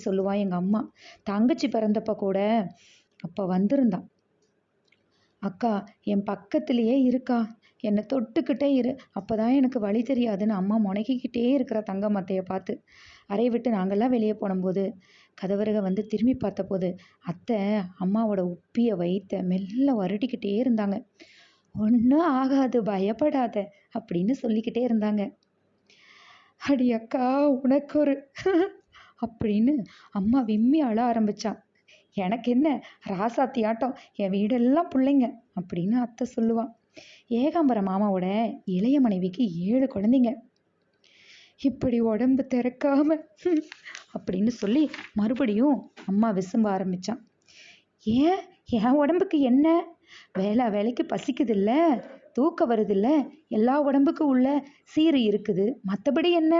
சொல்லுவா எங்கள் அம்மா. தங்கச்சி பிறந்தப்ப கூட அப்போ வந்திருந்தான். அக்கா என் பக்கத்துலேயே இருக்கா, என்னை தொட்டுக்கிட்டே இரு, அப்போ தான் எனக்கு வழி தெரியாதுன்னு அம்மா முனகிக்கிட்டே இருக்கிற தங்கமத்தையை பார்த்து அறையை விட்டு நாங்கள்லாம் வெளியே போனபோது கதவருக வந்து திரும்பி பார்த்தபோது அத்தை அம்மாவோட உப்பிய வயிற்ற மெல்ல வருடிக்கிட்டே இருந்தாங்க. ஒன்றும் ஆகாது, பயப்படாத அப்படின்னு சொல்லிக்கிட்டே இருந்தாங்க. அடி அக்கா உனக்கு ஒரு அப்படின்னு அம்மா விம்மி அழ ஆரம்பிச்சா. எனக்கு என்ன ராசாத்தி ஆட்டம், என் வீடெல்லாம் பிள்ளைங்க அப்படின்னு அத்தை சொல்லுவான். ஏகாம்பர மாமாவோட இளைய மனைவிக்கு 7 குழந்தைங்க. இப்படி உடம்பு திறக்காம அப்படின்னு சொல்லி மறுபடியும் அம்மா விசும்ப ஆரம்பிச்சான். ஏன் என் உடம்புக்கு என்ன, வேலைக்கு பசிக்குது இல்ல, தூக்கம் வருது இல்ல, எல்லா உடம்புக்கு உள்ள சீரு இருக்குது, மற்றபடி என்ன,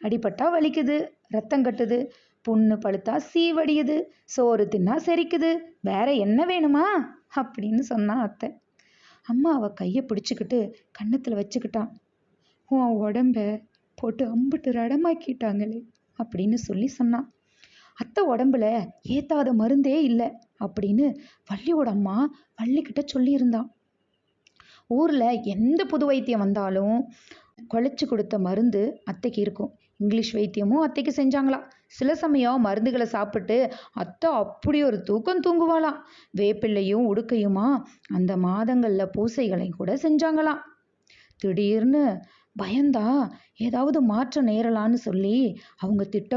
அடிபட்டா வலிக்குது, ரத்தம் கட்டுது, புண்ணு பழுத்தா சீவடியுது, சோறு தின்னா செரிக்குது, வேற என்ன வேணுமா அப்படின்னு சொன்னான் அத்தை. அம்மா அவ கையை பிடிச்சிக்கிட்டு கன்னத்தில் வச்சுக்கிட்டான். உன் உடம்ப போட்டு அம்புட்டு ரடமாக்கிட்டாங்களே அப்படின்னு சொல்லி சொன்னான். அத்தை உடம்புல ஏத்தாத மருந்தே இல்லை அப்படின்னு வள்ளியோட அம்மா வள்ளிக்கிட்ட சொல்லியிருந்தான். ஊரில் எந்த புது வைத்தியம் வந்தாலும் குழைச்சி கொடுத்த மருந்து அத்தைக்கு இருக்கும். இங்கிலீஷ் வைத்தியமும் அத்தைக்கு செஞ்சாங்களாம். சில சமயம் மருந்துகளை சாப்பிட்டு அத்தை அப்படி ஒரு தூக்கம் தூங்குவாளாம். வேப்பிள்ளையும் உடுக்கையுமா அந்த மாதங்களில் பூசைகளையும் கூட செஞ்சாங்களாம். திடீர்னு பயந்தா ஏதாவது மாற்றம் நேரலான்னு சொல்லி அவங்க திட்ட